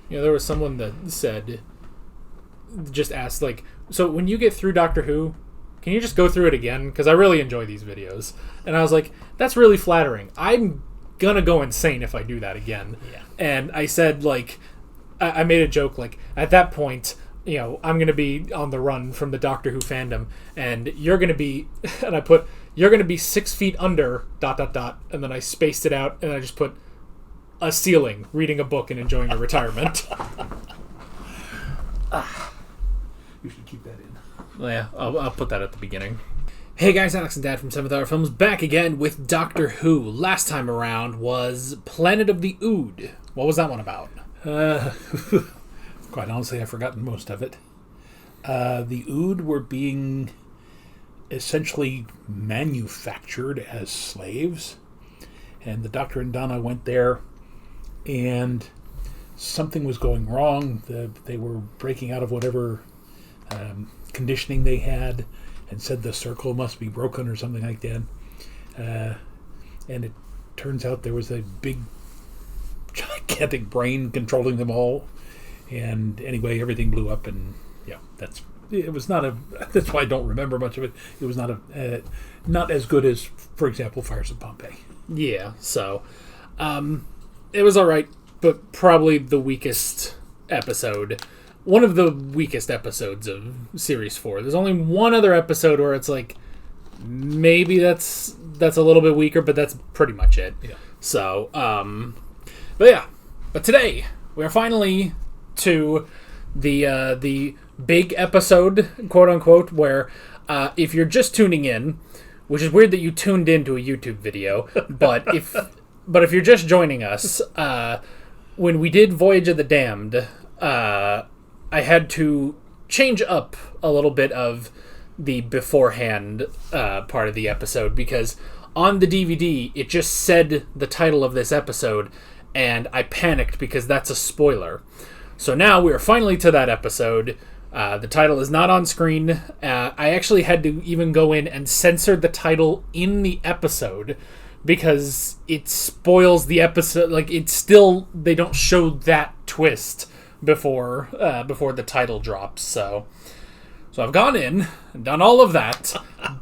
There was someone that just asked, like, so when you get through Doctor Who, can you just go through it again? Because I really enjoy these videos. And I was like, that's really flattering. I'm gonna go insane if I do that again. Yeah. And I said, like, I made a joke, like, at that point, I'm gonna be on the run from the Doctor Who fandom, and you're gonna be, and I put, you're gonna be 6 feet under ... and then I spaced it out, and I just put a ceiling, reading a book and enjoying your retirement. You should keep that in. Well, yeah, I'll put that at the beginning. Hey guys, Alex and Dad from 7th Hour Films back again with Doctor Who. Last time around was Planet of the Ood. What was that one about? Quite honestly, I've forgotten most of it. The Ood were being essentially manufactured as slaves, and the Doctor and Donna went there, and something was going wrong. They were breaking out of whatever conditioning they had, and said the circle must be broken or something like that. And it turns out there was a big, gigantic brain controlling them all. And anyway, everything blew up, and yeah, that's why I don't remember much of it. It was not as good as, for example, Fires of Pompeii. Yeah, so it was all right, but probably the weakest episode. One of the weakest episodes of Series 4. There's only one other episode where it's like, maybe that's a little bit weaker, but that's pretty much it. Yeah. So, but today we are finally to the big episode, quote unquote, where if you're just tuning in, which is weird that you tuned into a YouTube video, but if you're just joining us, when we did Voyage of the Damned, I had to change up a little bit of the beforehand part of the episode, because on the DVD it just said the title of this episode, and I panicked because that's a spoiler. So now we are finally to that episode. The title is not on screen. I actually had to even go in and censor the title in the episode because it spoils the episode. Like, it's still, they don't show that twist before the title drops. So I've gone in and done all of that,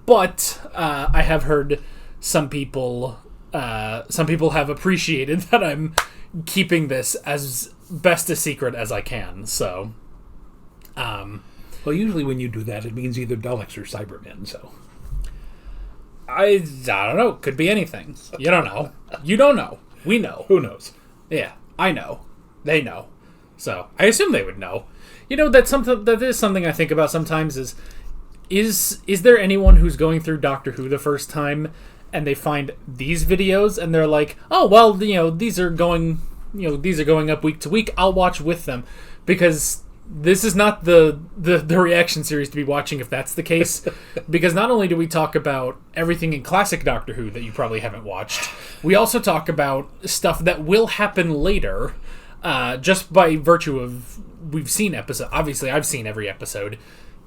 but I have heard some people have appreciated that I'm keeping this as best a secret as I can. So, well, usually when you do that, it means either Daleks or Cybermen. So, I don't know. Could be anything. You don't know. You don't know. We know. Who knows? Yeah, I know. They know. So I assume they would know. That is something I think about sometimes. Is there anyone who's going through Doctor Who the first time and they find these videos and they're like, oh well, these are going up week to week. I'll watch with them, because this is not the reaction series to be watching if that's the case. Because not only do we talk about everything in classic Doctor Who that you probably haven't watched, we also talk about stuff that will happen later. Just by virtue of we've seen episodes. Obviously, I've seen every episode,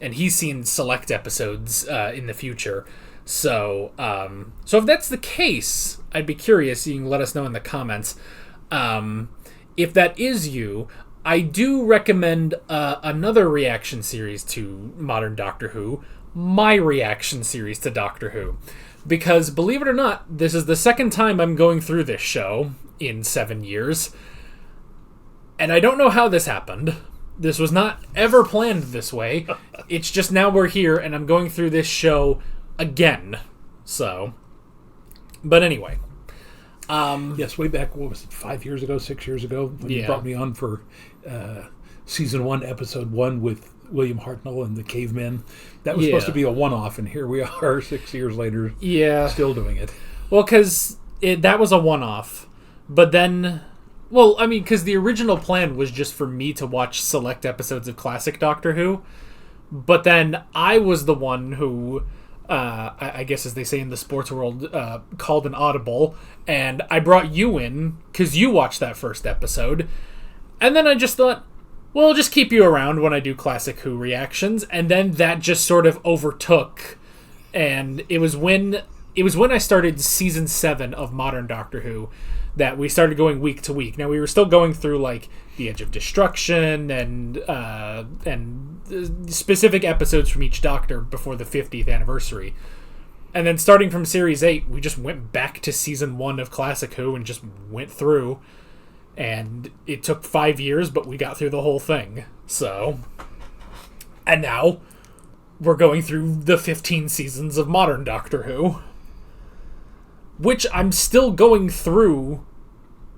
and he's seen select episodes in the future. So if that's the case, I'd be curious. You can let us know in the comments. If that is you, I do recommend another reaction series to modern Doctor Who, my reaction series to Doctor Who. Because, believe it or not, this is the second time I'm going through this show in 7 years. And I don't know how this happened. This was not ever planned this way. It's just now we're here, and I'm going through this show again. So, but anyway. Yes, way back, what was it, 5 years ago, 6 years ago, when you brought me on for Season 1, Episode 1 with William Hartnell and the Cavemen. That was supposed to be a one-off, and here we are 6 years later, still doing it. Well, because that was a one-off, but then... Well, I mean, because the original plan was just for me to watch select episodes of classic Doctor Who, but then I was the one who, I guess as they say in the sports world, called an audible, and I brought you in because you watched that first episode, and then I just thought, well, I'll just keep you around when I do classic Who reactions, and then that just sort of overtook, and it was when I started Season 7 of Modern Doctor Who that we started going week to week. Now we were still going through like the Edge of Destruction and specific episodes from each Doctor before the 50th anniversary. And then starting from Series 8, we just went back to Season 1 of Classic Who and just went through. And it took 5 years, but we got through the whole thing. So, and now we're going through the 15 seasons of modern Doctor Who, which I'm still going through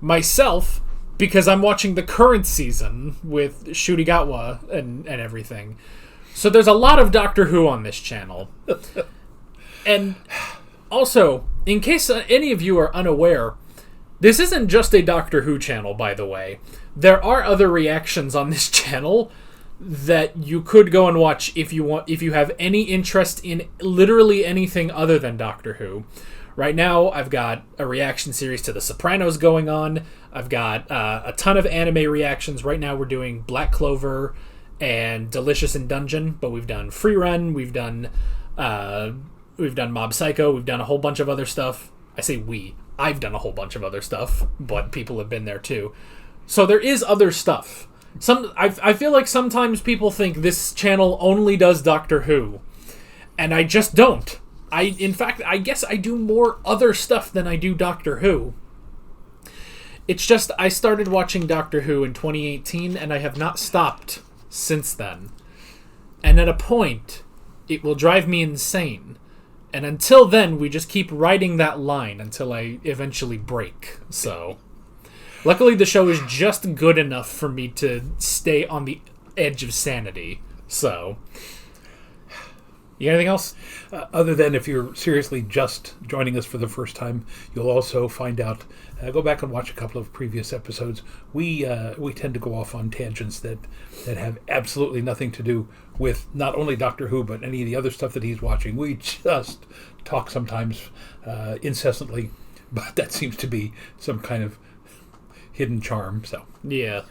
myself because I'm watching the current season with Shurigawa and everything. So there's a lot of Doctor Who on this channel. And also, in case any of you are unaware, this isn't just a Doctor Who channel, by the way. There are other reactions on this channel that you could go and watch if you have any interest in literally anything other than Doctor Who. Right now, I've got a reaction series to The Sopranos going on. I've got a ton of anime reactions. Right now, we're doing Black Clover and Delicious in Dungeon, but we've done Free Run, we've done Mob Psycho, we've done a whole bunch of other stuff. I say we. I've done a whole bunch of other stuff, but people have been there too. So there is other stuff. I feel like sometimes people think this channel only does Doctor Who, and I just don't. In fact, I guess I do more other stuff than I do Doctor Who. It's just I started watching Doctor Who in 2018, and I have not stopped since then. And at a point, it will drive me insane. And until then, we just keep riding that line until I eventually break. So, luckily the show is just good enough for me to stay on the edge of sanity. So, you got anything else? Other than if you're seriously just joining us for the first time, you'll also find out, go back and watch a couple of previous episodes. We tend to go off on tangents that have absolutely nothing to do with not only Doctor Who, but any of the other stuff that he's watching. We just talk sometimes incessantly, but that seems to be some kind of hidden charm. So yeah.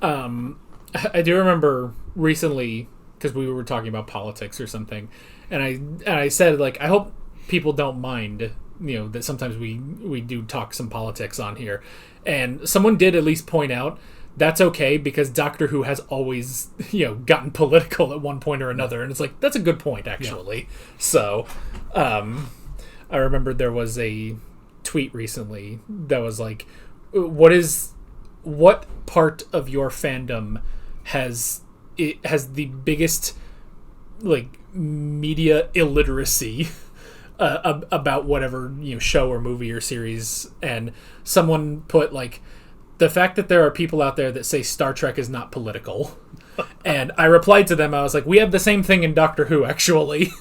I do remember recently, because we were talking about politics or something, and I said, like, I hope people don't mind, that sometimes we do talk some politics on here. And someone did at least point out that's okay because Doctor Who has always, gotten political at one point or another. And it's like, that's a good point, actually. Yeah. So, I remember there was a tweet recently that was like, what part of your fandom has the biggest, like, media illiteracy about whatever show or movie or series? And someone put, like, the fact that there are people out there that say Star Trek is not political. And I replied to them, I was like, we have the same thing in Doctor Who, actually.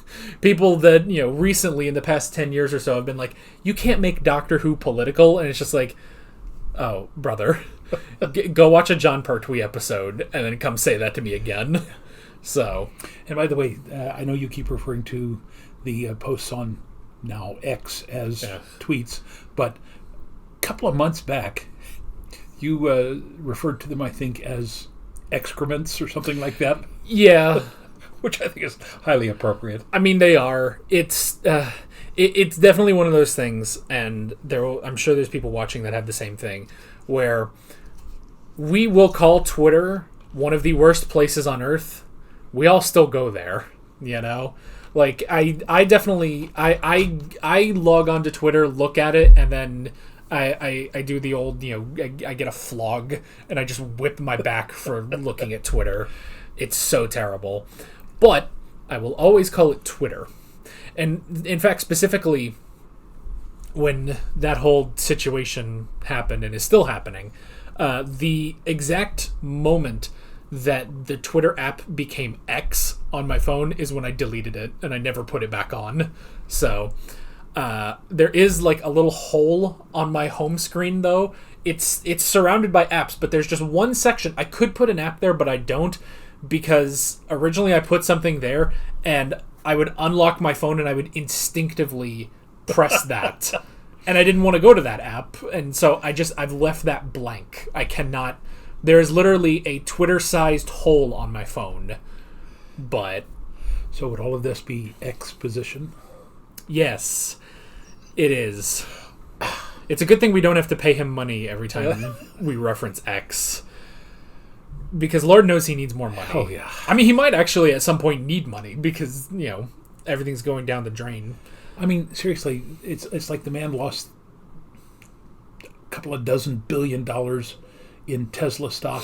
People that, recently in the past 10 years or so have been like, you can't make Doctor Who political. And it's just like, oh, brother, go watch a John Pertwee episode and then come say that to me again. So, and by the way, I know you keep referring to the posts on now X as tweets, but a couple of months back, you referred to them, I think, as excrements or something like that. Yeah. Which I think is highly appropriate. I mean, they are. It's definitely one of those things, and I'm sure there's people watching that have the same thing, where we will call Twitter one of the worst places on Earth. We all still go there, Like, I definitely... I log onto Twitter, look at it, and then I do the old, I get a flog, and I just whip my back for looking at Twitter. It's so terrible. But I will always call it Twitter. And, in fact, specifically, when that whole situation happened, and is still happening, the exact moment that the Twitter app became X on my phone is when I deleted it, and I never put it back on. So, there is, like, a little hole on my home screen, though. It's surrounded by apps, but there's just one section. I could put an app there, but I don't, because originally I put something there, and I would unlock my phone, and I would instinctively press that. And I didn't want to go to that app, and so I've left that blank. I cannot... There is literally a Twitter-sized hole on my phone. But... So would all of this be exposition? Yes, it is. It's a good thing we don't have to pay him money every time we reference X. Because Lord knows he needs more money. Oh, yeah. I mean, he might actually at some point need money because, everything's going down the drain. I mean, seriously, it's like the man lost a couple of dozen $1 billion in Tesla stock,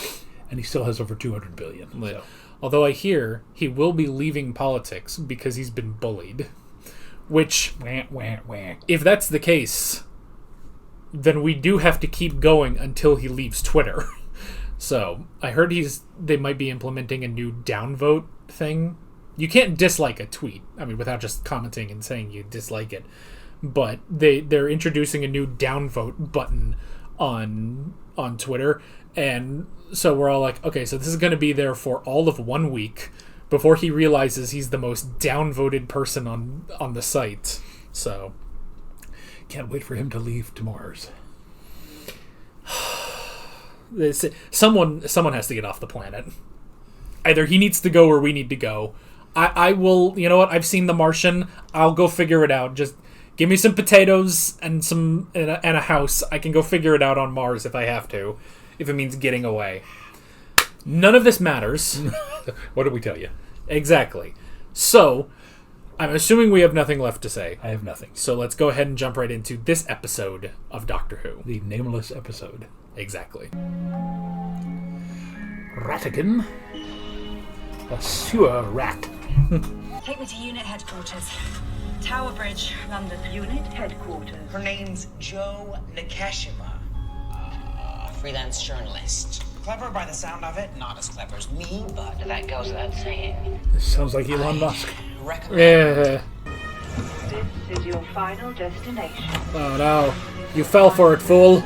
and he still has over $200 billion. So. Although I hear he will be leaving politics because he's been bullied. Which, if that's the case, then we do have to keep going until he leaves Twitter. So, I heard they might be implementing a new downvote thing. You can't dislike a tweet, without just commenting and saying you dislike it. But they're introducing a new downvote button on Twitter, and so we're all like, okay, so this is going to be there for all of 1 week before he realizes he's the most downvoted person on the site. So, can't wait for him to leave to Mars. Someone has to get off the planet. Either he needs to go or we need to go. I will, you know what? I've seen The Martian. I'll go figure it out. Just give me some potatoes and a house. I can go figure it out on Mars if I have to, if it means getting away. None of this matters. What did we tell you? Exactly. So, I'm assuming we have nothing left to say. I have nothing. So let's go ahead and jump right into this episode of Doctor Who. The nameless episode. Exactly. Ratigan. A sewer rat. Take me to unit headquarters. Tower Bridge, London. Unit headquarters. Her name's Jo Nakashima. Freelance journalist. Clever by the sound of it. Not as clever as me, but that goes without saying. This sounds like Elon Musk. Recommend. Yeah. This is your final destination. Oh no. You fell for it, fool.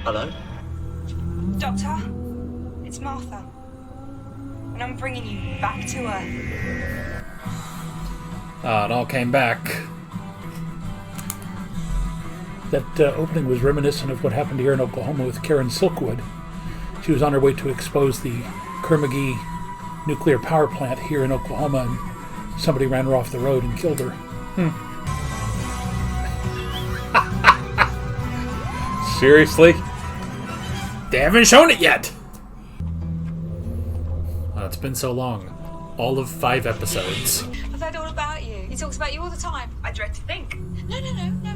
Hello? Doctor, it's Martha. And I'm bringing you back to Earth. Oh, it all came back. That opening was reminiscent of what happened here in Oklahoma with Karen Silkwood. She was on her way to expose the Kerr-McGee nuclear power plant here in Oklahoma, and somebody ran her off the road and killed her. Seriously? They haven't shown it yet! Oh, it's been so long. All of 5 episodes. I've heard all about you. He talks about you all the time. I dread to think. No.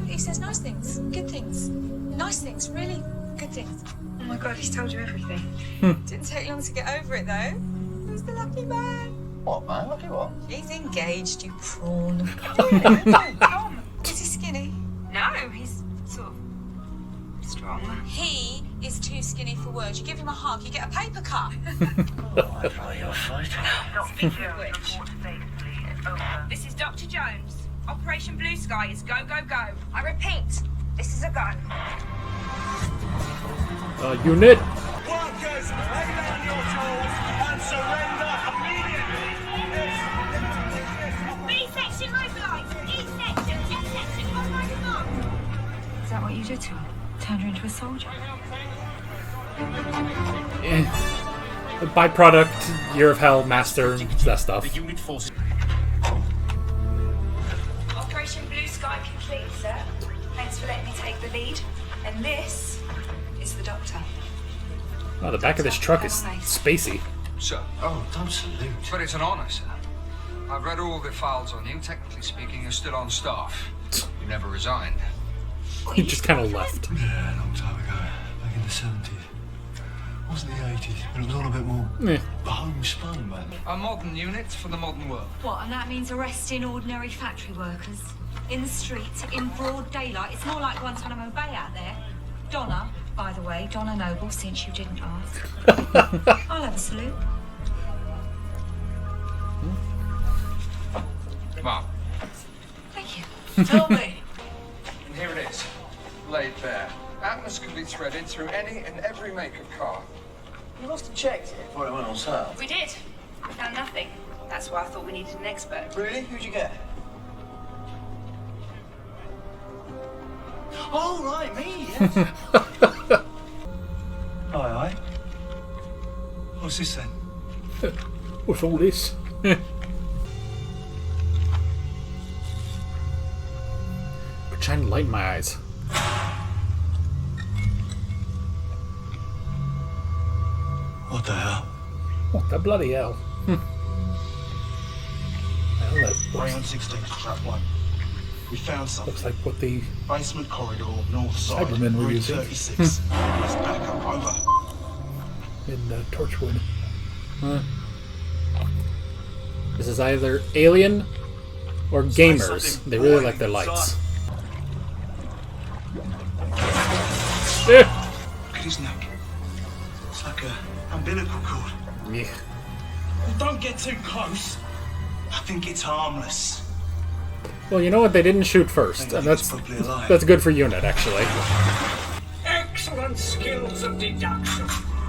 He says nice things. Good things. Nice things. Really good things. Oh my god, he's told you everything. Didn't take long to get over it, though. Who's the lucky man? What, man? Lucky what? He's engaged, you prawn. Really? No, Tom. Is he skinny? No, he's sort of strong. He is too skinny for words. You give him a hug, you get a paper cut. I thought you were fighting. Speaking of report safely, over. This is Dr. Jones. Operation Blue Sky is go, go, go. I repeat, this is a gun. Unit. Workers, lay down your tools and surrender immediately. B section mobilised. E section, F section, on my command. Is that what you did to her? Turned her into a soldier? The byproduct, Year of Hell, Master, that stuff. The unit force. Operation Blue Sky complete, sir. Thanks for letting me take the lead. And this is the doctor. Oh, the back of this truck is spacey. Sir. Oh, don't salute. But it's an honour, sir. I've read all the files on you. Technically speaking, you're still on staff. You never resigned. He just kind of left. Yeah, a long time ago. Back in the 70s. Wasn't the 80s, but it was all a bit more homespun, man. A modern unit for the modern world. What, and that means arresting ordinary factory workers? In the street, in broad daylight. It's more like Guantanamo Bay out there. Donna, by the way, Donna Noble, since you didn't ask. I'll have a salute. Come on. Thank you. Tell me. And here it is. Laid bare. Atlas can be threaded through any and every make of car. You must have checked it before it went on sale. We did. We found nothing. That's why I thought we needed an expert. Really? Who'd you get? Oh, right, me, yes. Aye. What's this then? What's all this? Shine light in my eyes. What the hell? What the bloody hell? Well, that Way on 16th, trap 1. We found something. looks like what the Basement corridor, north side. Cybermen were room using. 36. Let's back up, over. in Torchwood. This is either Alien or gamers. They really like their lights. Look at his neck. It's like a umbilical cord. Yeah. Well, don't get too close. I think it's harmless. Well, you know what? They didn't shoot first, and that's good for unit, actually. Excellent skills of deduction.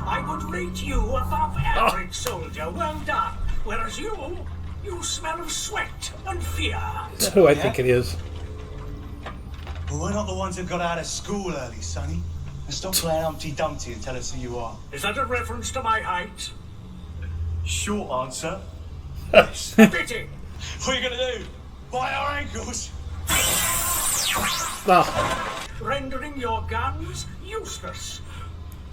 I would rate you above average, soldier. Well done. Whereas you smell of sweat and fear. That's who I think it is. Well, we're not the ones who got out of school early, Sonny. And stop playing Humpty Dumpty and tell us who you are. Is that a reference to my height? Short answer. Yes. Pity. What are you gonna do? Bite our ankles? Oh, Rendering your guns useless.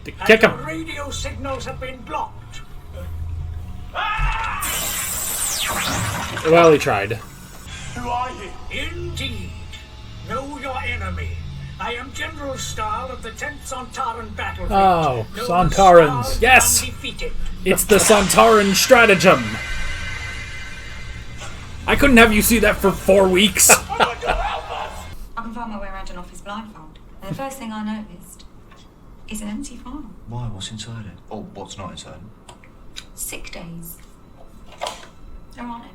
kick And him. your radio signals have been blocked. Well, he tried. Who are you? Indeed. Know your enemy. I am General Stahl of the 10th Sontaran Battle Fleet. Oh, Known as Sontarans. Stahl the Yes! Undefeated. It's the Sontaran Stratagem. I couldn't have you see that for 4 weeks. I can find my way around an office blindfold, and the first thing I noticed is an empty file. Why? What's inside it? Or what's not inside it? Sick days. There aren't any.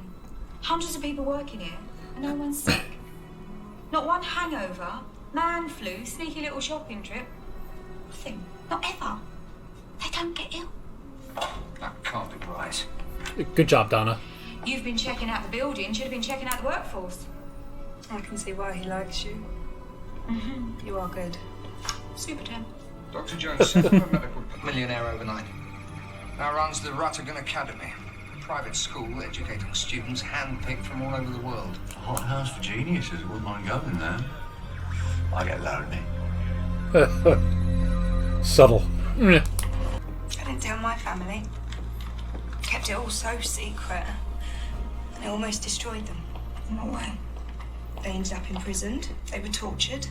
Hundreds of people working here, and no one's sick. Not one hangover, man flu, sneaky little shopping trip. Nothing. Not ever. They don't get ill. That can't be right. Good job, Donna. You've been checking out the building, should have been checking out the workforce. I can see why he likes you. You are good. Super temp. Dr. Jones, a medical millionaire overnight. Now runs the Ruttigan Academy, a private school educating students handpicked from all over the world. A hot house for geniuses. I wouldn't mind going there. I get lonely. Subtle. I didn't tell my family. Kept it all so secret. And it almost destroyed them. In what way? They ended up imprisoned. They were tortured.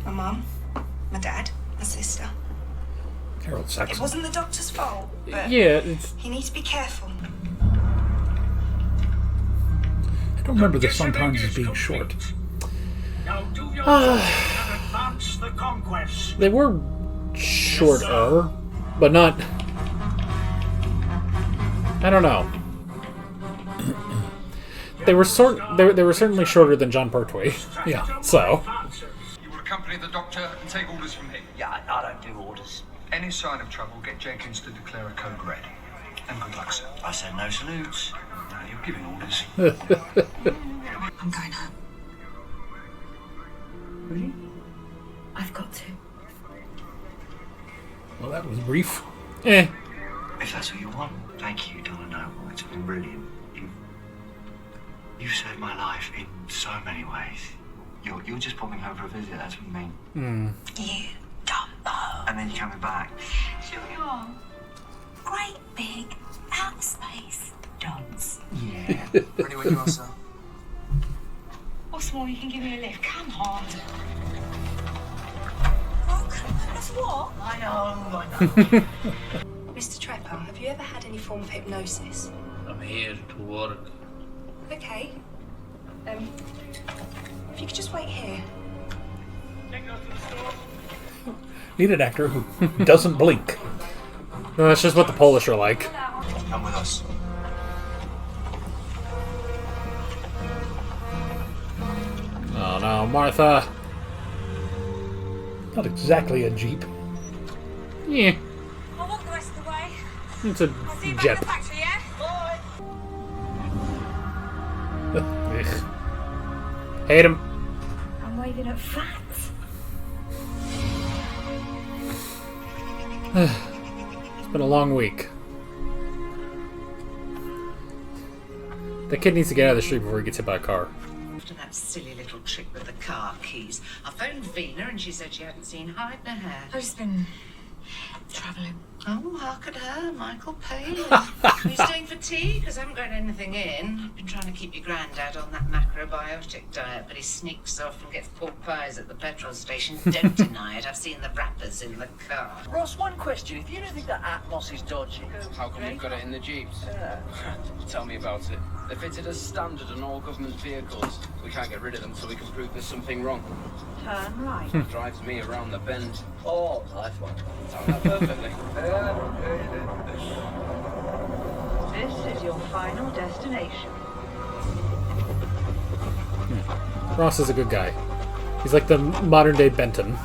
My mum, my dad, my sister. Carol It Saxon. wasn't the doctor's fault, but Yeah, it's... you need to be careful. I don't remember the Sontarans as being short. Now do your job and advance the conquest. They were shorter, but not... I don't know. They were they were certainly shorter than John Pertwee. Yeah. So, You will accompany the doctor and take orders from him. Yeah, I don't do orders. Any sign of trouble, get Jenkins to declare a code red. And good luck, sir. I said no salutes. Now you're giving orders. I'm going home. Really? I've got to. Well, that was brief. eh. If that's what you want, thank you, Donna Noble. It's been brilliant. You've saved my life in so many ways. You're just popping home for a visit, that's what you mean. You dumbo. And then you're coming back. Sure you are. Great big outer space dunce. Yeah. Ready when you are, sir. What's more, you can give me a lift. Come on. Look, that's what? I know. Mr. Trevor, have you ever had any form of hypnosis? I'm here to work. Okay. If you could just wait here. Need an actor who doesn't blink. No, that's just what the Polish are like. Come with us. Oh no, Martha. Not exactly a jeep. Yeah, I'll walk the rest of the way. it's a I'll see you back jet. at the factory, yeah? Ugh. Hate him. I'm waving at facts. It's been a long week. The kid needs to get out of the street before he gets hit by a car. After that silly little trick with the car keys, I phoned Vina and she said she hadn't seen hide nor hair. I've just been Travelling. Oh, hark at her, Michael Palin. Are you staying for tea? Because I haven't got anything in. I've been trying to keep your granddad on that macrobiotic diet, but he sneaks off and gets pork pies at the petrol station. Don't deny it. I've seen the wrappers in the car. Ross, one question. If you don't think that Atmos is dodgy... How come we've got it in the Jeeps? Tell me about it. They're fitted as standard on all government vehicles. We can't get rid of them so we can prove there's something wrong. Turn right. Drives me around the bend. Oh, nice one. Found that perfectly. This is your final destination. Ross is a good guy. He's like the modern day Benton.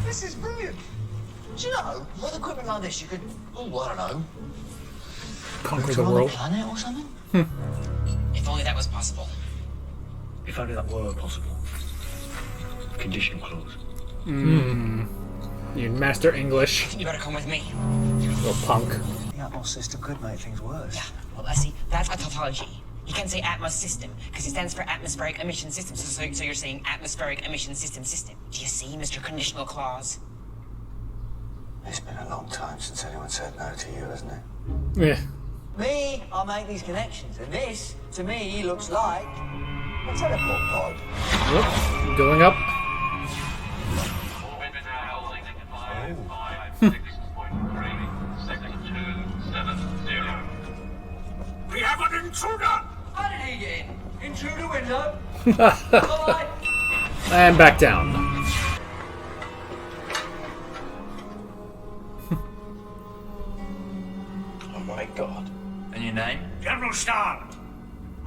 This is brilliant. Do you know, with equipment like this, you could, oh, I don't know, Conquer the world. planet or something? If only that was possible. If only that were possible. Conditional clause. You master English. You better come with me. Little punk. The Atmos system could make things worse. Yeah, well, I see, that's a tautology. You can't say Atmos system, because it stands for atmospheric emission system, so you're saying atmospheric emission system. Do you see, Mr. Conditional Clause? It's been a long time since anyone said no to you, hasn't it? Yeah. Me, I make these connections, and this, to me, looks like a teleport pod. Yep. Going up. We have an intruder! How did he get in? In through the window? Alright. And back down. Oh my god. And your name? General Stahl,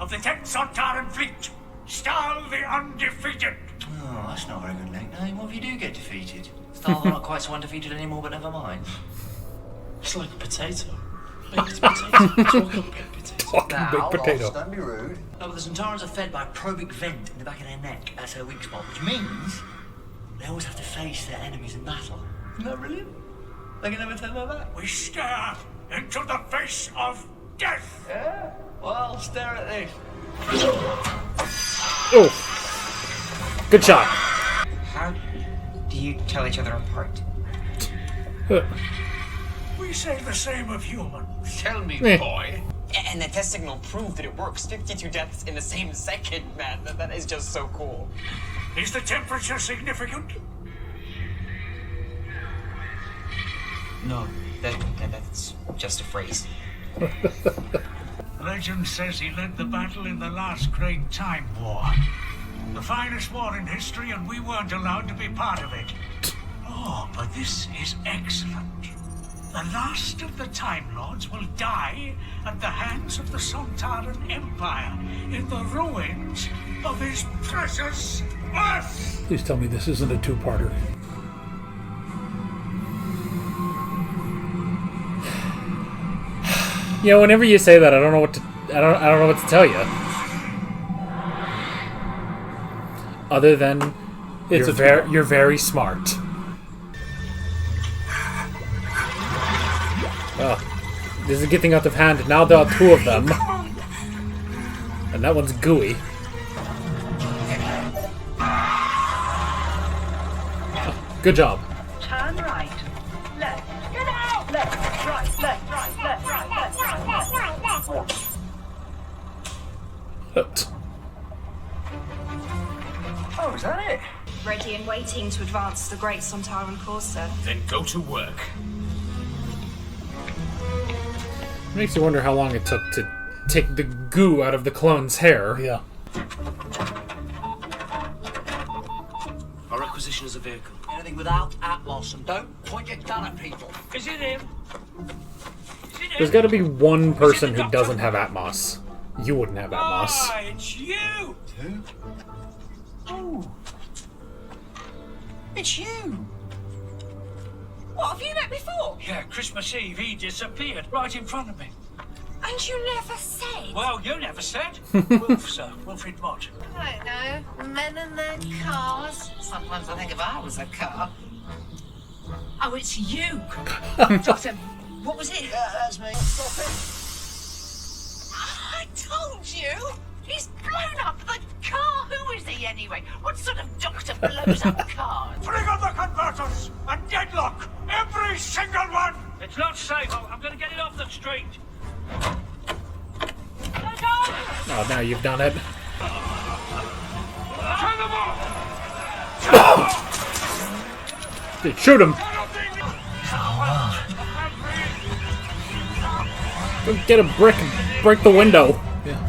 of the 10th Sontaran Fleet. Stahl the Undefeated. Oh, that's not a very good nickname. What if you do get defeated? Stahl not quite so undefeated anymore, but never mind. It's like a potato. Baked potato. Talking baked potato. Talking baked potato. Don't be rude. No, but the Sontarans are fed by a probic vent in the back of their neck. That's their weak spot, which means they always have to face their enemies in battle. Isn't that brilliant? They can never turn their back. We stare into the face of death. Yeah? Well, stare at this. Oh. Good shot. How do you tell each other apart? We say the same of humans. Tell me, boy. And the test signal proved that it works. 52 deaths in the same second, man. That is just so cool. Is the temperature significant? No, that's just a phrase. Legend says he led the battle in the last great Time War. The finest war in history, and we weren't allowed to be part of it. Oh, but this is excellent. The last of the Time Lords will die at the hands of the Sontaran Empire in the ruins of his precious Earth. Please tell me this isn't a two-parter. You know, whenever you say that, I don't know what to tell you. Other than you're very smart. Oh, this is getting out of hand. Now there are two of them. And that one's gooey. Oh, good job. Turn right. Left. Get out! Left. Right. Left. Right. Left. Right. Left. Right. Left. Right. Left. Hooked. Oh, is that it? Ready and waiting to advance the Great Sontaran cause, sir. Then go to work. Makes you wonder how long it took to take the goo out of the clone's hair. Yeah. Our requisition is a vehicle. Anything without Atmos, and don't point your gun at people. Is it him? There's got to be one person who doesn't have Atmos. You wouldn't have Atmos. Ah, it's you! Who? Oh. It's you. What, have you met before? Yeah, Christmas Eve, he disappeared right in front of me. And you never said? Well, you never said. Wolf, sir. Wilfred Mott. I don't know. Men and their cars. Sometimes I think if I was a car. Oh, it's you. Doctor, what was it? Yeah, that's me. Stop it. I told you. He's blown up the car. Who Who is he anyway? What sort of doctor blows up cars? Trigger the converters and deadlock every single one! It's not safe. I'm going to get it off the street. Oh, now you've done it. Turn them off! Dude, shoot him! Don't get a brick and break the window. Yeah.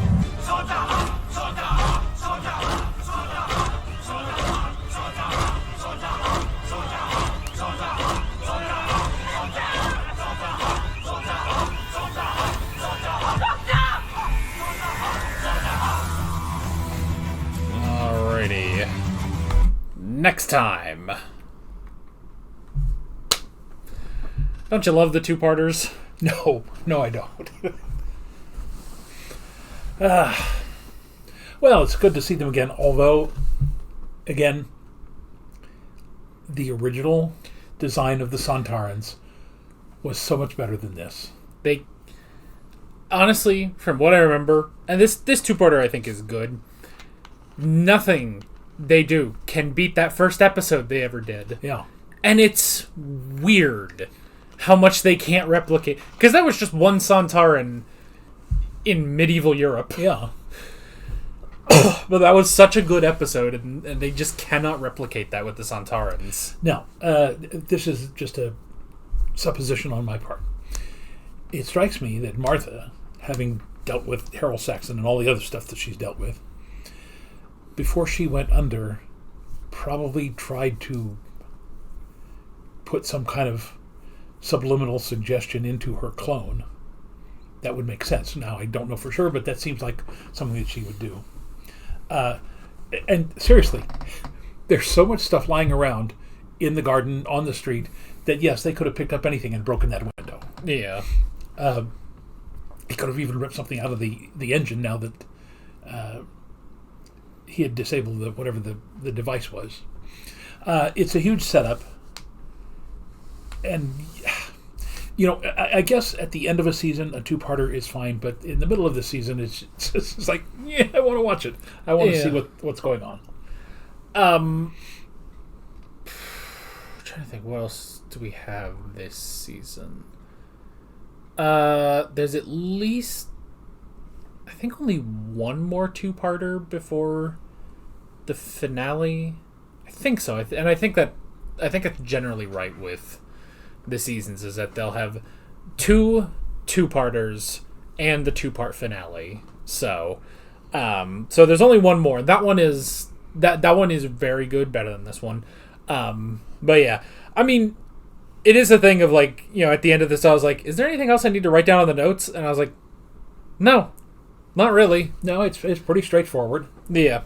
Alrighty. Next time. Don't you love the two-parters? No, I don't. Well, it's good to see them again, although, again, the original design of the Sontarans was so much better than this. They, honestly, from what I remember, and this two-parter I think is good, nothing they do can beat that first episode they ever did. Yeah. And it's weird how much they can't replicate. Because that was just one Sontaran in medieval Europe. Yeah. But that was such a good episode, and they just cannot replicate that with the Sontarans. Now, this is just a supposition on my part. It strikes me that Martha, having dealt with Harold Saxon and all the other stuff that she's dealt with, before she went under, probably tried to put some kind of subliminal suggestion into her clone. That would make sense. Now, I don't know for sure, but that seems like something that she would do. And seriously, there's so much stuff lying around in the garden, on the street, that yes, they could have picked up anything and broken that window. Yeah. He could have even ripped something out of the engine now that he had disabled whatever the device was. It's a huge setup. And, I guess at the end of a season, a two-parter is fine, but in the middle of the season, it's just like, yeah, I want to watch it. I want to see what's going on. I'm trying to think, what else do we have this season? There's at least, I think, only one more two-parter before the finale. I think so, and I think that's generally right with the seasons, is that they'll have two-parters and the two-part finale. So there's only one more. That one is very good, better than this one. But yeah, I mean, it is a thing of like, at the end of this, I was like, is there anything else I need to write down on the notes? And I was like, no, not really. No, it's pretty straightforward. Yeah,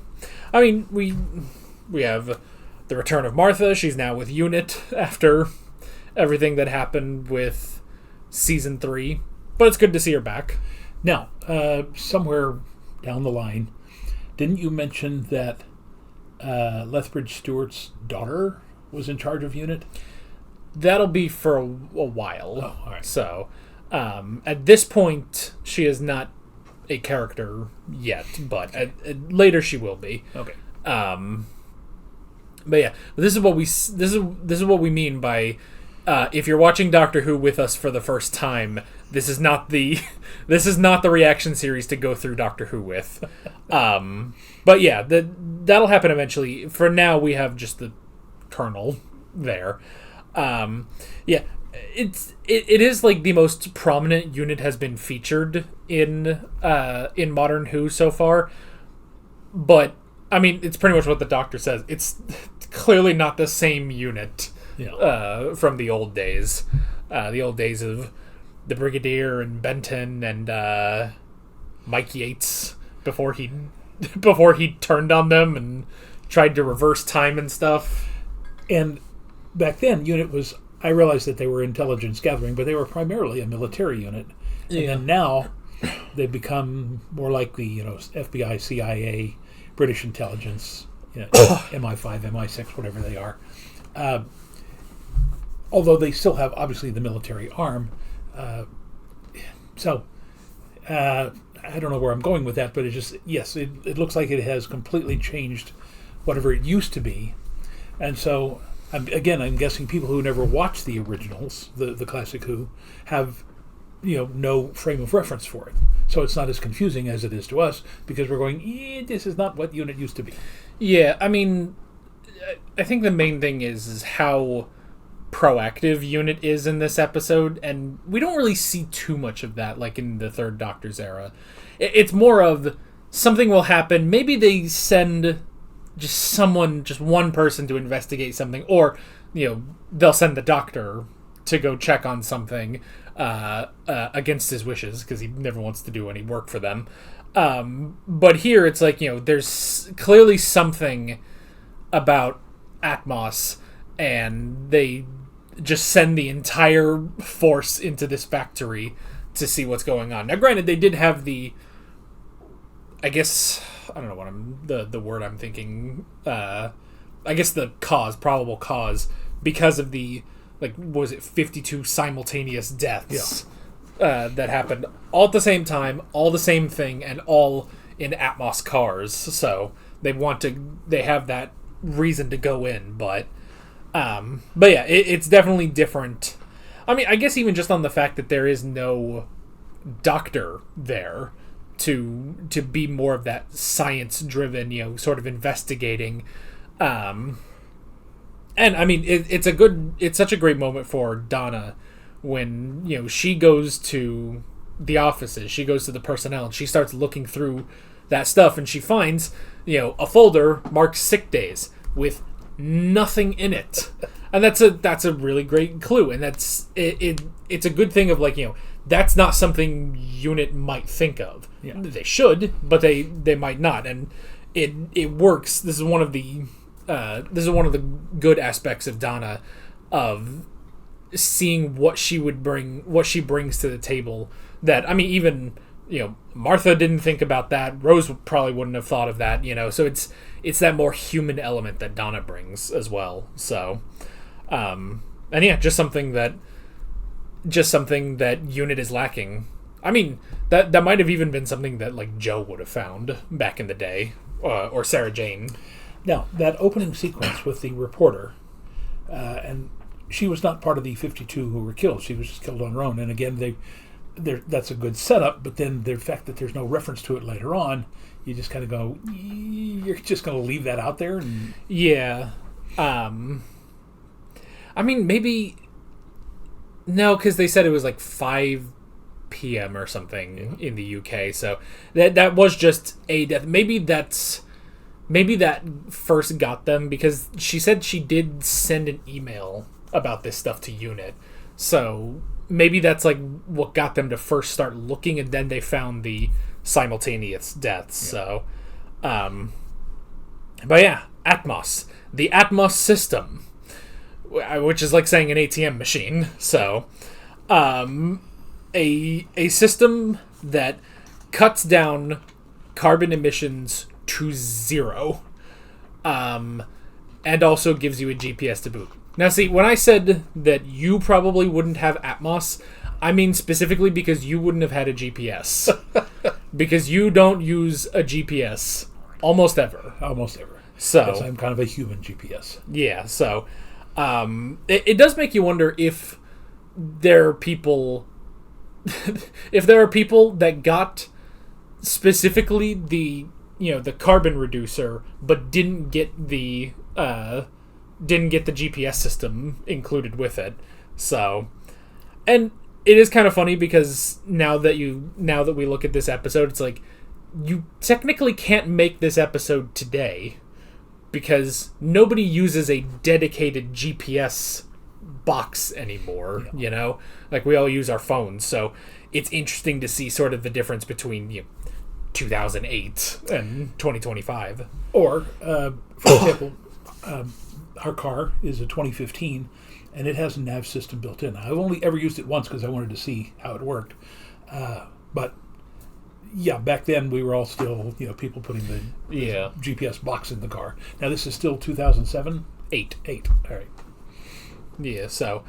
I mean, we have the return of Martha. She's now with Unit after everything that happened with season 3, but it's good to see her back. Now, somewhere down the line, didn't you mention that Lethbridge Stewart's daughter was in charge of Unit? That'll be for a while. Oh, all right. So, at this point, she is not a character yet, but later she will be. Okay. But yeah, this is what we mean by if you're watching Doctor Who with us for the first time, this is not the reaction series to go through Doctor Who with. But yeah, that'll happen eventually. For now, we have just the Colonel there. Yeah, it is like the most prominent unit has been featured in modern Who so far. But I mean, it's pretty much what the Doctor says. It's clearly not the same unit from the old days. The old days of the Brigadier and Benton and Mike Yates before he turned on them and tried to reverse time and stuff. And back then, Unit was, I realized that they were intelligence gathering, but they were primarily a military unit. And then now they've become more like the FBI, CIA, British intelligence, MI5, MI6, whatever they are. Although they still have, obviously, the military arm. So, I don't know where I'm going with that, but it looks like it has completely changed whatever it used to be. And so, I'm guessing people who never watched the originals, the classic Who, have no frame of reference for it. So it's not as confusing as it is to us, because we're going, this is not what Unit used to be. Yeah, I mean, I think the main thing is how proactive Unit is in this episode, and we don't really see too much of that, like in the Third Doctor's era. It's more of something will happen, maybe they send just one person to investigate something, or they'll send the Doctor to go check on something against his wishes, because he never wants to do any work for them. But here it's like, there's clearly something about Atmos, and they just send the entire force into this factory to see what's going on. Now, granted, they did have I guess, I don't know what the word I'm thinking, I guess the probable cause, because of the, was it 52 simultaneous deaths that happened all at the same time, all the same thing, and all in Atmos cars. So they have that reason to go in, but yeah, it's definitely different. I mean, I guess even just on the fact that there is no Doctor there to be more of that science-driven, sort of investigating. And I mean, it's such a great moment for Donna when, she goes to the offices, she goes to the personnel, and she starts looking through that stuff, and she finds, a folder marked sick days with nothing in it. And that's a really great clue, and it's a good thing of that's not something Unit might think of. Yeah. They should, but they might not, and it works. This is one of the good aspects of Donna, of seeing what she brings to the table. That, I mean, even Martha didn't think about that. Rose probably wouldn't have thought of that. So it's that more human element that Donna brings as well. So, and yeah, just something that Unit is lacking. I mean, that might have even been something that Joe would have found back in the day, or Sarah Jane. Now, that opening sequence with the reporter, and she was not part of the 52 who were killed. She was just killed on her own. And again, that's a good setup, but then the fact that there's no reference to it later on, you just kind of go, you're just going to leave that out there? Yeah. I mean, maybe... No, because they said it was 5 p.m. or something in the UK, so that was just a death. Maybe that first got them, because she said she did send an email about this stuff to Unit, so maybe that's what got them to first start looking, and then they found the simultaneous deaths. So but yeah, Atmos, the Atmos system, which is like saying an ATM machine. So a system that cuts down carbon emissions to 0, and also gives you a GPS to boot. Now, see, when I said that you probably wouldn't have Atmos, I mean specifically because you wouldn't have had a GPS. Because you don't use a GPS almost ever. Almost ever. So, because I'm kind of a human GPS. Yeah, so it does make you wonder if there are people that got specifically the carbon reducer, but didn't get the GPS system included with it. So, and it is kind of funny because now that we look at this episode, it's you technically can't make this episode today because nobody uses a dedicated GPS box anymore. Yeah. We all use our phones. So it's interesting to see sort of the difference between 2008 and 2025. Or, for example, our car is a 2015, and it has a nav system built in. I've only ever used it once because I wanted to see how it worked. But yeah, back then we were all still, people putting the GPS box in the car. Now this is still 2007? 8. All right. Yeah, so...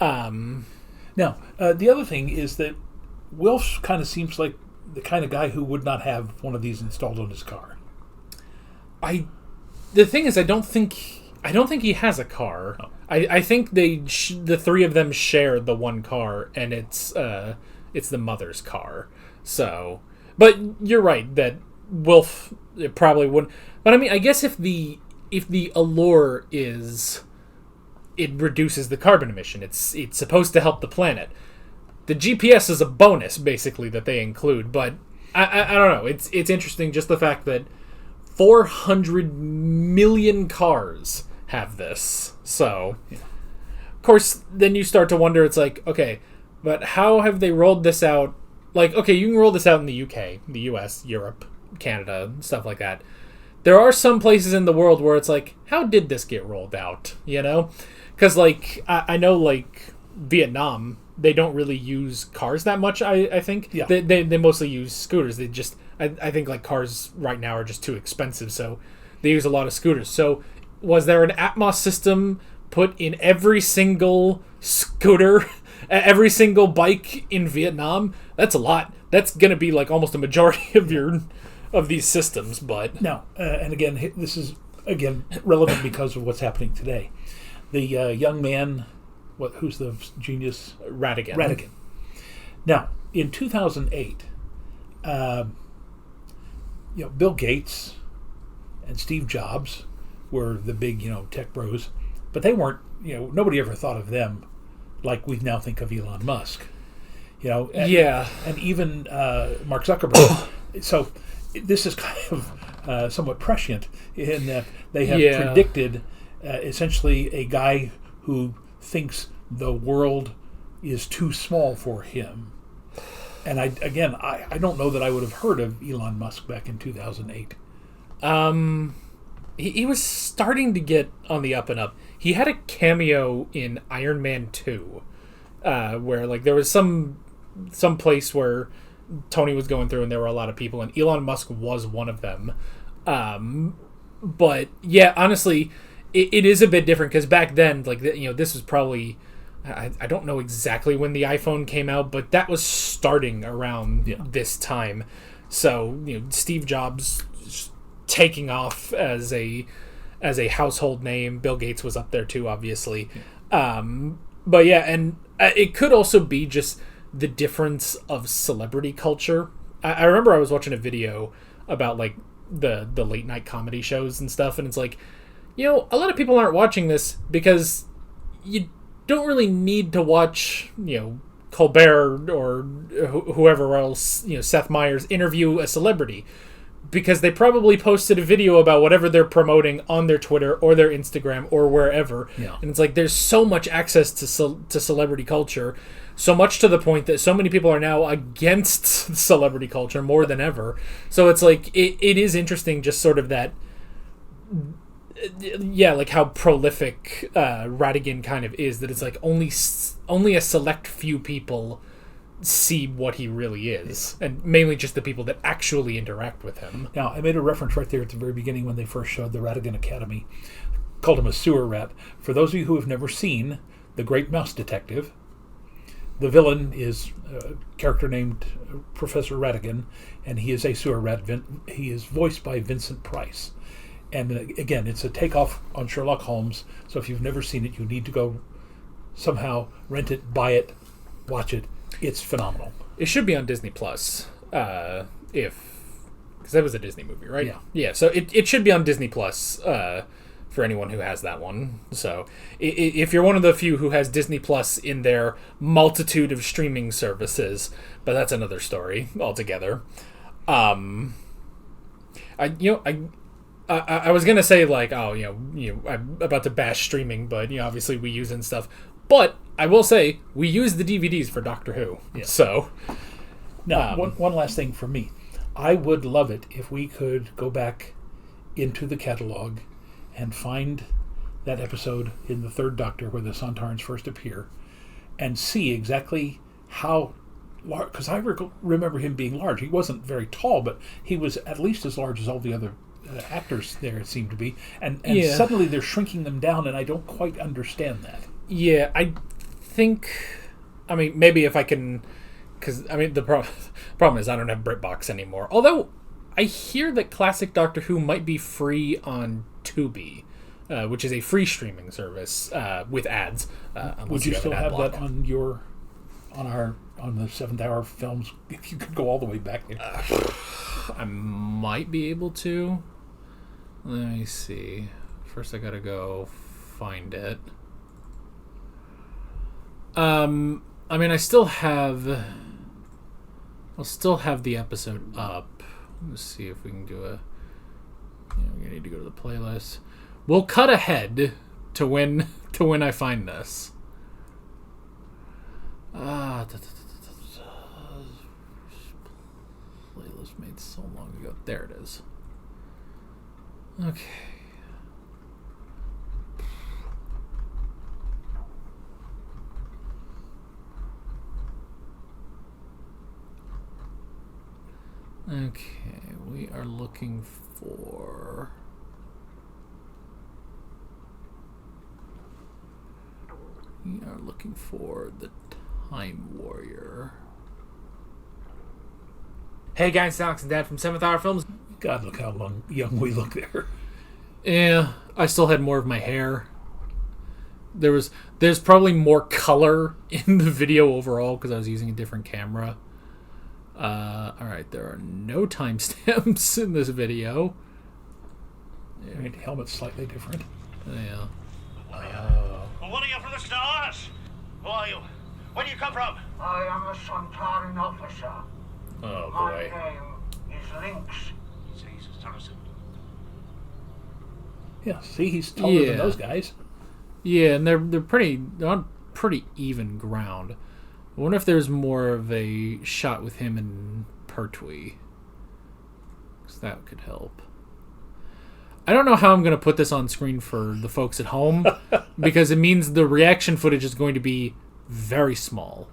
Now, the other thing is that Wilf kind of seems like the kind of guy who would not have one of these installed on his car. The thing is, I don't think he has a car. Oh. I think the three of them share the one car, and it's the mother's car. So, but you're right that Wilf probably wouldn't. But I mean, I guess if the allure is it reduces the carbon emission, it's supposed to help the planet. The GPS is a bonus, basically, that they include. But I don't know. It's interesting just the fact that 400 million cars have this. So, of course, then you start to wonder, it's like, okay, but how have they rolled this out? Like, okay, you can roll this out in the UK, the US, Europe, Canada, stuff like that. There are some places in the world where it's like, how did this get rolled out? You know? Because, like, I know, like, Vietnam, they don't really use cars that much, I think. Yeah. They mostly use scooters. They just, I think, like, cars right now are just too expensive, so they use a lot of scooters. So, was there an Atmos system put in every single scooter, every single bike in Vietnam? That's a lot. That's going to be, like, almost a majority of these systems, but... Now, and again, this is, again, relevant because of what's happening today. The young man, who's the genius? Ratigan. Now, in 2008, Bill Gates and Steve Jobs were the big, tech bros, but they weren't, nobody ever thought of them like we now think of Elon Musk. And even Mark Zuckerberg. So this is kind of somewhat prescient in that they have predicted essentially a guy who thinks the world is too small for him. And I don't know that I would have heard of Elon Musk back in 2008. He was starting to get on the up and up. He had a cameo in Iron Man 2, where like there was some place where Tony was going through and there were a lot of people, and Elon Musk was one of them. But yeah, honestly, it is a bit different because back then, like this was probably I don't know exactly when the iPhone came out, but that was starting around this time. So Steve Jobs taking off as a household name. Bill Gates was up there too, obviously. But yeah, and it could also be just the difference of celebrity culture. I remember I was watching a video about like the late night comedy shows and stuff, and it's like, a lot of people aren't watching this because you don't really need to watch, Colbert or whoever else, Seth Meyers interview a celebrity, because they probably posted a video about whatever they're promoting on their Twitter or their Instagram or wherever. Yeah. And it's like there's so much access to celebrity culture, so much to the point that so many people are now against celebrity culture more than ever. So it's like it is interesting, just sort of that, like how prolific Ratigan kind of is, that it's like only a select few people see what he really is, and mainly just the people that actually interact with him. Now, I made a reference right there at the very beginning when they first showed the Ratigan Academy. Called him a sewer rat. For those of you who have never seen The Great Mouse Detective, the villain is a character named Professor Ratigan, and he is a sewer rat. He is voiced by Vincent Price. And again, it's a takeoff on Sherlock Holmes, so if you've never seen it, you need to go somehow rent it, buy it, watch it. It's phenomenal. It should be on Disney Plus, because that was a Disney movie, right? Yeah. Yeah, so it should be on Disney Plus for anyone who has that one. So if you're one of the few who has Disney Plus in their multitude of streaming services, but that's another story altogether. I was gonna say like, I'm about to bash streaming, but obviously we use and stuff. But I will say we use the DVDs for Doctor Who. Yeah. So now, one last thing for me, I would love it if we could go back into the catalog and find that episode in the Third Doctor where the Sontarans first appear, and see exactly how large. Because I remember him being large. He wasn't very tall, but he was at least as large as all the other actors there seem to be, and suddenly they're shrinking them down, and I don't quite understand that. Yeah, I think, maybe if I can because I mean the problem is I don't have BritBox anymore. Although I hear that classic Doctor Who might be free on Tubi, which is a free streaming service with ads. Would you still have that on the 7th Hour films if you could go all the way back there? I might be able to. Let me see. First, I gotta go find it. I mean, I'll still have the episode up. Let's see if we can do a. We need to go to the playlist. We'll cut ahead to when I find this. Playlist made so long ago. There it is. Okay. Okay, we are looking for... the Time Warrior. Hey guys, Alex and Dad from 7th Hour Films. God, look how young we look there. Yeah, I still had more of my hair. There's probably more color in the video overall because I was using a different camera. Alright, there are no timestamps in this video. Yeah. Right, the helmet's slightly different. Yeah. Well, what are you from the stars? Who are you? Where do you come from? I am a Sontaran officer. Oh, My boy. name is Lynx. Jesus, Thompson. Yeah, see, he's taller than those guys. Yeah, and they're on pretty even ground. I wonder if there's more of a shot with him and Pertwee. Because that could help. I don't know how I'm going to put this on screen for the folks at home. Because it means the reaction footage is going to be very small.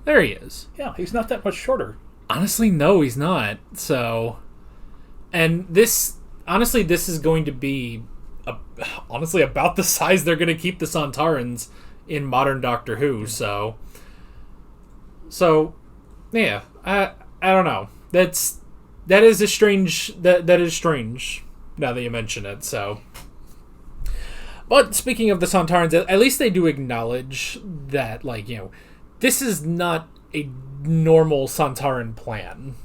There he is. Yeah, he's not that much shorter. Honestly, no, he's not. So... And this... Honestly, this is going to be... honestly, about the size they're going to keep the Sontarans in modern Doctor Who, So, yeah, I don't know. That is a strange. That is strange. Now that you mention it, so. But speaking of the Sontarans, at least they do acknowledge that, like, this is not a normal Sontaran plan.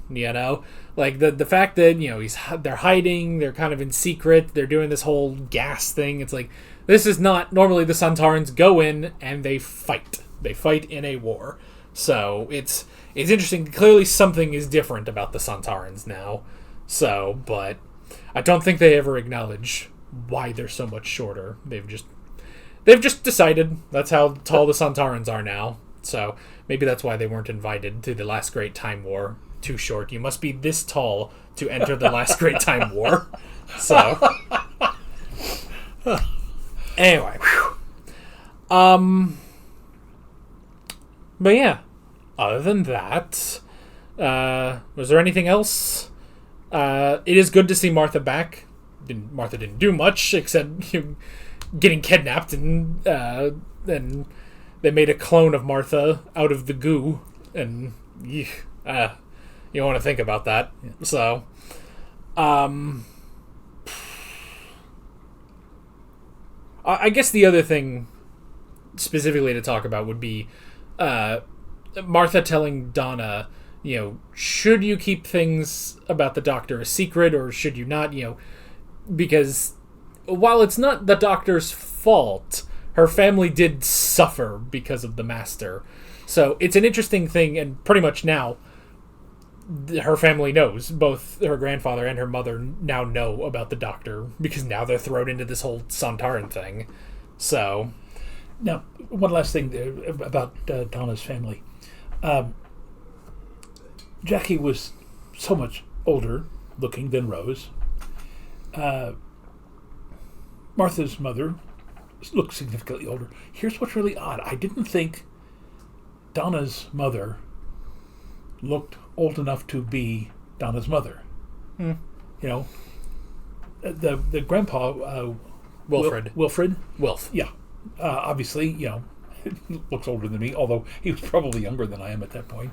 Like the fact that they're hiding, they're kind of in secret, they're doing this whole gas thing. It's like this is not normally the Sontarans go in and they fight. They fight in a war. So it's interesting. Clearly something is different about the Sontarans now. So, but I don't think they ever acknowledge why they're so much shorter. They've just decided that's how tall the Sontarans are now. So maybe that's why they weren't invited to the last Great Time War. Too short. You must be this tall to enter the last Great Time War. So anyway. But yeah, other than that, was there anything else? It is good to see Martha back. Martha didn't do much except getting kidnapped, and then they made a clone of Martha out of the goo, and you want to think about that. So, I guess the other thing specifically to talk about would be Martha telling Donna, should you keep things about the Doctor a secret or should you not? Because while it's not the Doctor's fault, her family did suffer because of the Master. So it's an interesting thing, and pretty much now her family knows. Both her grandfather and her mother now know about the Doctor because now they're thrown into this whole Sontaran thing. So... Now, one last thing about Donna's family. Jackie was so much older looking than Rose. Martha's mother looked significantly older. Here's what's really odd. I didn't think Donna's mother looked old enough to be Donna's mother. The grandpa... Wilfred. Wilfred? Wilf. Yeah. Obviously, looks older than me, although he was probably younger than I am at that point.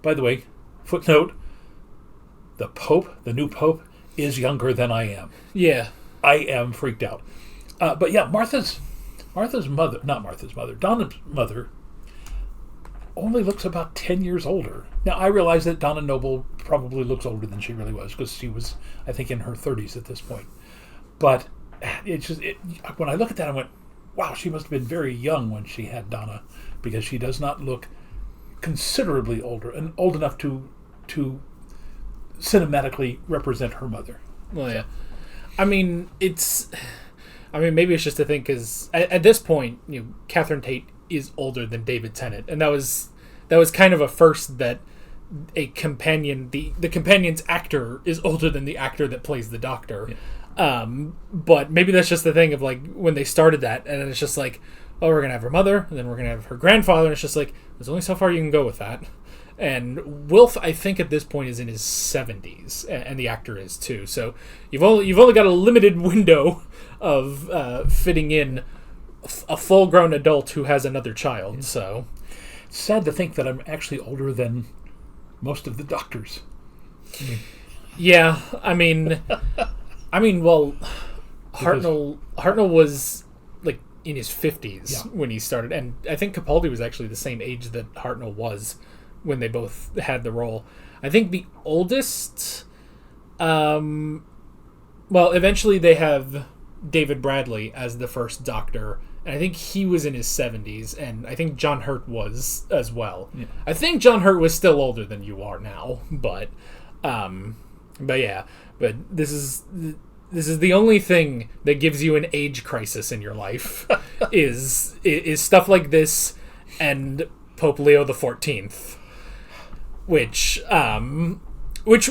By the way, footnote, the new Pope, is younger than I am. Yeah. I am freaked out. But yeah, Donna's mother, only looks about 10 years older. Now, I realize that Donna Noble probably looks older than she really was, because she was, I think, in her 30s at this point. But when I look at that, I went, wow, she must have been very young when she had Donna, because she does not look considerably older, and old enough to cinematically represent her mother. Well, yeah. Maybe it's just a thing, because at this point, Catherine Tate is older than David Tennant, and that was kind of a first, that a companion, the companion's actor is older than the actor that plays the Doctor. Yeah. But maybe that's just the thing of, like, when they started that, and it's just like, oh, we're gonna have her mother, and then we're gonna have her grandfather, and it's just like, there's only so far you can go with that. And Wilf, I think at this point, is in his 70s, and the actor is too. So you've only got a limited window of fitting in a full-grown adult who has another child. Yeah. So it's sad to think that I'm actually older than most of the Doctors. Yeah, well, Hartnell was like in his 50s when he started, and I think Capaldi was actually the same age that Hartnell was when they both had the role. I think the oldest, eventually they have David Bradley as the first Doctor, and I think he was in his 70s, and I think John Hurt was as well. Yeah. I think John Hurt was still older than you are now, but this is the only thing that gives you an age crisis in your life is stuff like this and Pope Leo XIV, which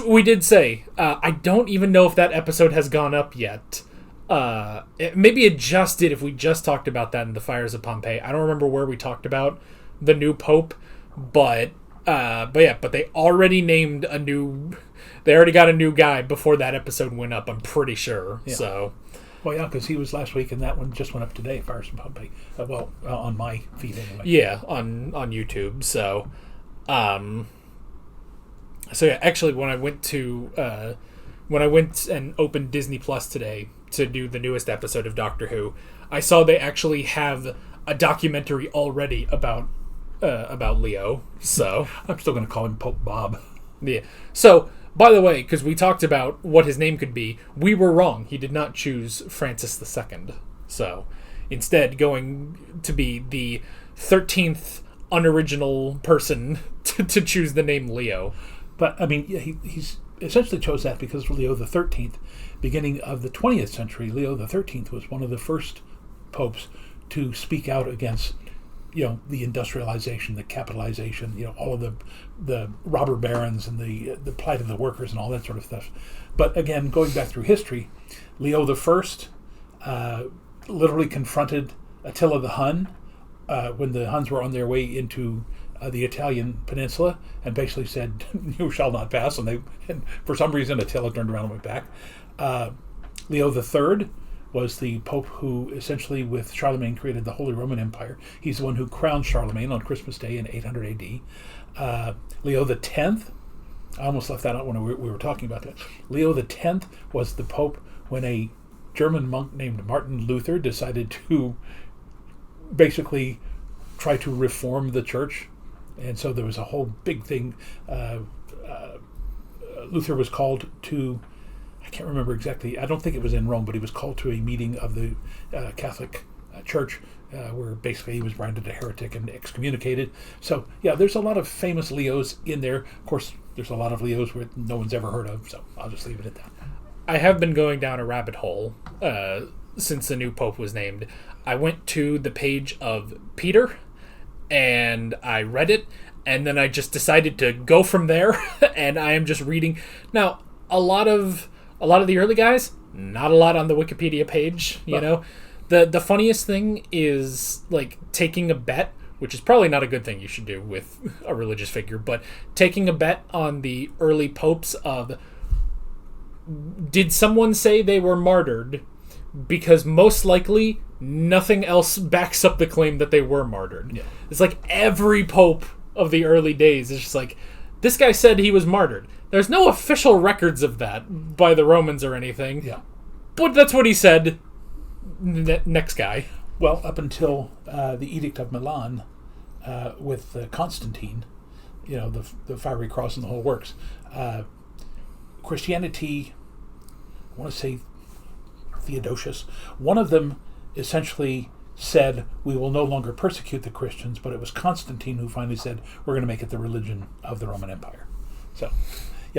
we did say. I don't even know if that episode has gone up yet. Maybe it just did if we just talked about that in the Fires of Pompeii. I don't remember where we talked about the new Pope, but they already named they already got a new guy before that episode went up, I'm pretty sure. Yeah. So, well, yeah, because he was last week, and that one just went up today, Fires of Pompeii. On my feed anyway. Yeah, on YouTube. So, actually, when I went and opened Disney Plus today to do the newest episode of Doctor Who, I saw they actually have a documentary already about Leo. So I'm still going to call him Pope Bob. Yeah. So, by the way, because we talked about what his name could be, we were wrong. He did not choose Francis II. So, instead, going to be the 13th unoriginal person to choose the name Leo. But, he's essentially chose that because Leo the 13th, beginning of the 20th century, Leo the 13th was one of the first popes to speak out against, the industrialization, the capitalization, all of the robber barons and the plight of the workers and all that sort of stuff. But again, going back through history, Leo the First literally confronted Attila the Hun when the Huns were on their way into the Italian peninsula, and basically said, "You shall not pass." And for some reason, Attila turned around and went back. Leo the Third was the pope who essentially, with Charlemagne, created the Holy Roman Empire. He's the one who crowned Charlemagne on Christmas Day in 800 AD. Leo the Tenth, I almost left that out when we were talking about that. Leo the Tenth was the pope when a German monk named Martin Luther decided to basically try to reform the church. And so there was a whole big thing. Luther was called to, I can't remember exactly, I don't think it was in Rome, but he was called to a meeting of the Catholic Church where basically he was branded a heretic and excommunicated. So, yeah, there's a lot of famous Leos in there. Of course, there's a lot of Leos where no one's ever heard of, so I'll just leave it at that. I have been going down a rabbit hole since the new pope was named. I went to the page of Peter, and I read it, and then I just decided to go from there, and I am just reading. Now, a lot of the early guys, not a lot on the Wikipedia page, you know. The funniest thing is, like, taking a bet, which is probably not a good thing you should do with a religious figure, but taking a bet on the early popes of, did someone say they were martyred because most likely nothing else backs up the claim that they were martyred. Yeah. It's like every pope of the early days is just like, this guy said he was martyred. There's no official records of that by the Romans or anything. Yeah. But that's what he said. Next guy. Well, up until the Edict of Milan with Constantine, the fiery cross and the whole works, Christianity, I want to say Theodosius, one of them essentially said, we will no longer persecute the Christians, but it was Constantine who finally said, we're going to make it the religion of the Roman Empire. So,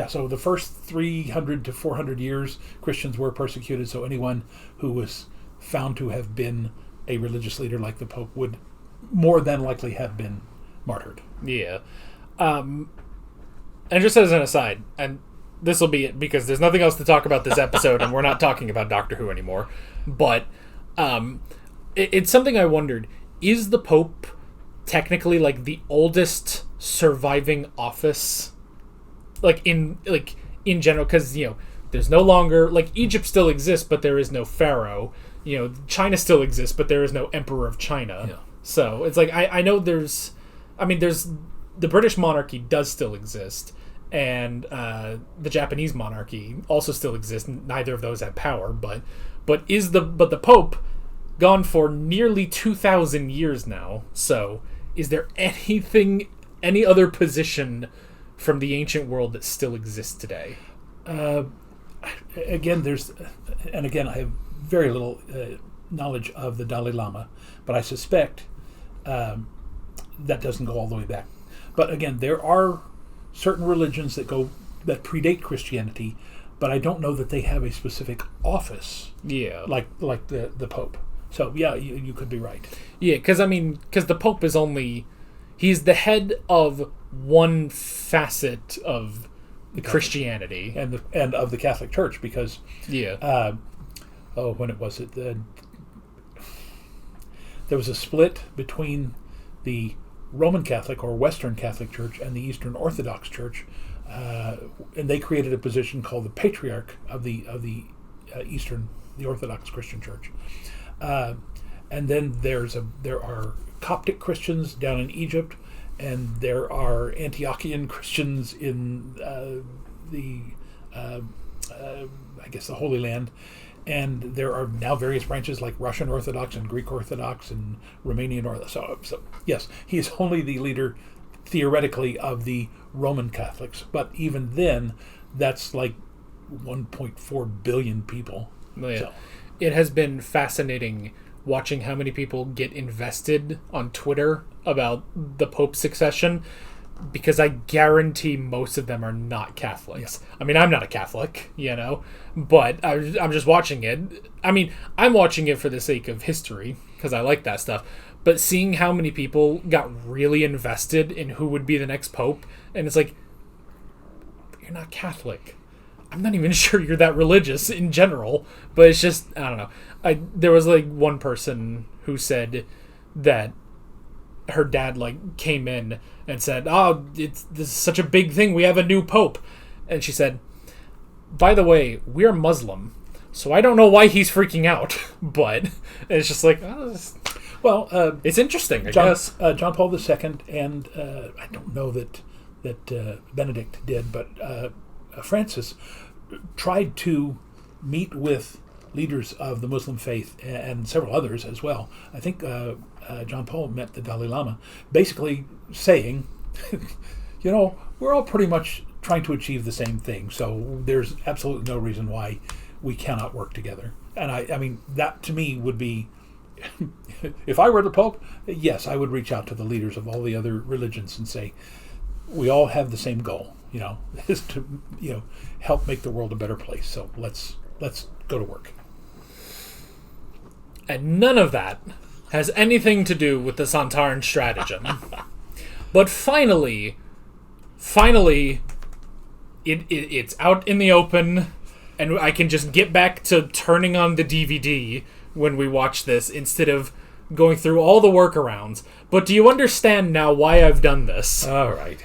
so the first 300 to 400 years, Christians were persecuted, so anyone who was found to have been a religious leader like the Pope would more than likely have been martyred. Yeah. And just as an aside, and this will be it because there's nothing else to talk about this episode and we're not talking about Doctor Who anymore, but it's something I wondered. Is the Pope technically like the oldest surviving office in general? Because there's no longer, like, Egypt still exists but there is no pharaoh. China still exists but there is no emperor of China. Yeah. So it's like I know there's the British monarchy does still exist, and the Japanese monarchy also still exists. Neither of those have power, but the Pope gone for nearly 2,000 years now. So is there any other position from the ancient world that still exists today? Again, I have very little knowledge of the Dalai Lama, but I suspect that doesn't go all the way back. But again, there are certain religions that predate Christianity, but I don't know that they have a specific office. Yeah, like the Pope. So yeah, you could be right. Yeah, because the Pope is he's the head of one facet of Christianity and of the Catholic Church, because when it was it there was a split between the Roman Catholic or Western Catholic Church and the Eastern Orthodox Church, and they created a position called the Patriarch of the Orthodox Christian Church. And then there are Coptic Christians down in Egypt, and there are Antiochian Christians in the Holy Land, and there are now various branches like Russian Orthodox and Greek Orthodox and Romanian Orthodox. So yes, he is only the leader theoretically of the Roman Catholics, but even then, that's like 1.4 billion people. Yeah. So. It has been fascinating watching how many people get invested on Twitter about the Pope's succession, because I guarantee most of them are not Catholics. Yeah. I'm not a Catholic, but I'm just watching it. I'm watching it for the sake of history, because I like that stuff. But seeing how many people got really invested in who would be the next Pope, and it's like, you're not Catholic. I'm not even sure you're that religious in general, but it's just, I don't know. There was like one person who said that her dad came in and said, this is such a big thing, we have a new Pope. And she said, by the way, we're Muslim, so I don't know why he's freaking out. But it's just like, it's interesting, I guess. John Paul II, and I don't know that Benedict did, but Francis tried to meet with leaders of the Muslim faith and several others as well. I think John Paul met the Dalai Lama, basically saying, we're all pretty much trying to achieve the same thing, so there's absolutely no reason why we cannot work together. And I mean, that to me would be, if I were the Pope, yes, I would reach out to the leaders of all the other religions and say, we all have the same goal, is to, help make the world a better place. So let's go to work. And none of that has anything to do with the Sontaran Stratagem. But finally, it's out in the open, and I can just get back to turning on the DVD when we watch this instead of going through all the workarounds. But do you understand now why I've done this? All right.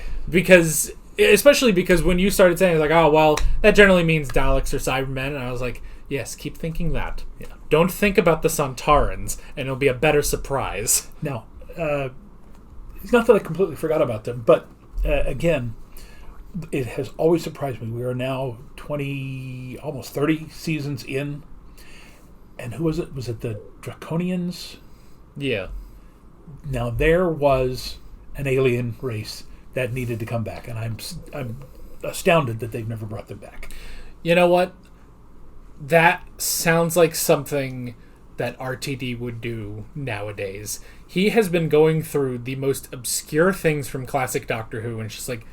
Especially because when you started saying, like, oh, well, that generally means Daleks or Cybermen, and I was like, Yes, keep thinking that. Yeah. Don't think about the Sontarans, and it'll be a better surprise. No. It's not that I completely forgot about them, but again, it has always surprised me. We are now 20, almost 30 seasons in. And who was it? Was it the Draconians? Yeah. Now, there was an alien race that needed to come back, and I'm astounded that they've never brought them back. You know what? That sounds like something that RTD would do nowadays. He has been going through the most obscure things from classic Doctor Who, and it's just like,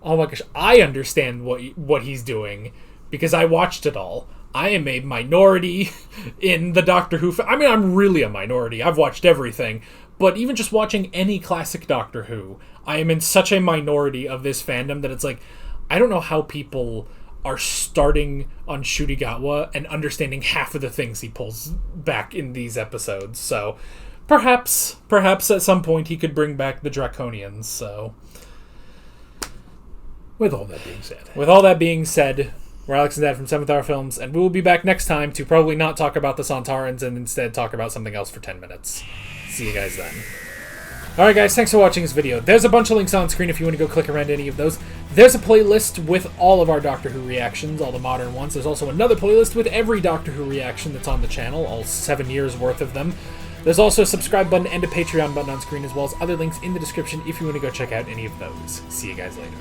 oh my gosh, I understand what he's doing because I watched it all. I am a minority in the Doctor Who. I mean, I'm really a minority. I've watched everything. But even just watching any classic Doctor Who, I am in such a minority of this fandom that it's like, I don't know how people are starting on Shurigawa and understanding half of the things he pulls back in these episodes. So perhaps at some point he could bring back the Draconians. So with all that being said, we're Alex and Dad from 7th Hour Films, and we will be back next time to probably not talk about the Sontarans and instead talk about something else for 10 minutes. See you guys then. Alright guys, thanks for watching this video. There's a bunch of links on screen if you want to go click around any of those. There's a playlist with all of our Doctor Who reactions, all the modern ones. There's also another playlist with every Doctor Who reaction that's on the channel, all 7 years worth of them. There's also a subscribe button and a Patreon button on screen, as well as other links in the description if you want to go check out any of those. See you guys later.